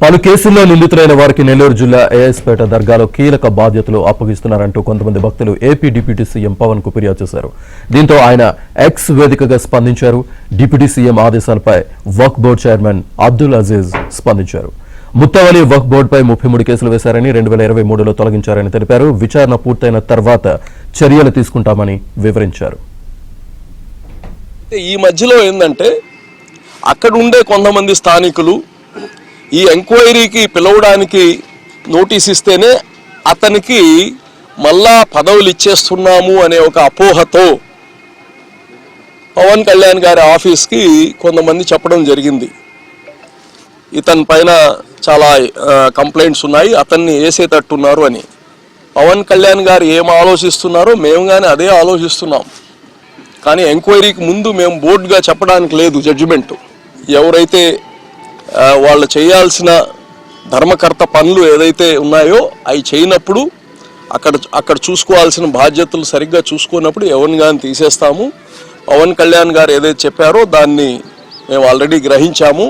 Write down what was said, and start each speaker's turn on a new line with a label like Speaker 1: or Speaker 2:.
Speaker 1: పలు కేసుల్లో నిందితులైన వారికి నెల్లూరు జిల్లా ఏఎస్పేట దర్గాలో కీలక బాధ్యతలు అప్పగిస్తున్నారంటూ కొంతమంది భక్తులు ఏపీ డిప్యూటీ సీఎం పవన్ కు ఫిర్యాదు చేశారు. దీంతో ఆయన ఎక్స్ వేదికగా స్పందించారు. డిప్యూటీ సీఎం ఆదేశాలపై వక్ఫ్ బోర్డు చైర్మన్ అబ్దుల్ అజీజ్ స్పందించారు. ముత్తవలి వక్ఫ్ బోర్డుపై 33 కేసులు వేశారని 2023లో తొలగించారని తెలిపారు. విచారణ పూర్తయిన తర్వాత చర్యలు తీసుకుంటామని వివరించారు.
Speaker 2: ఈ మధ్యలో ఏంటంటే అక్కడ ఉండే కొంతమంది స్థానికులు ఈ ఎంక్వైరీకి పిలవడానికి నోటీస్ ఇస్తేనే అతనికి మళ్ళా పదవులు ఇచ్చేస్తున్నాము అనే ఒక అపోహతో పవన్ కళ్యాణ్ గారి ఆఫీస్కి కొంతమంది చెప్పడం జరిగింది. ఇతని పైన చాలా కంప్లైంట్స్ ఉన్నాయి, అతన్ని వేసేటట్టున్నారు అని. పవన్ కళ్యాణ్ గారు ఏం ఆలోచిస్తున్నారో మేము కానీ అదే ఆలోచిస్తున్నాం. కానీ ఎంక్వైరీకి ముందు మేము బోర్డుగా చెప్పడానికి లేదు. జడ్జిమెంట్ ఎవరైతే వాళ్ళు చేయాల్సిన ధర్మకర్త పనులు ఏదైతే ఉన్నాయో అవి చేయనప్పుడు అక్కడ చూసుకోవాల్సిన బాధ్యతలు సరిగ్గా చూసుకున్నప్పుడు ఎవరిని కానీ తీసేస్తాము. పవన్ కళ్యాణ్ గారు ఏదైతే చెప్పారో దాన్ని మేము ఆల్రెడీ గ్రహించాము.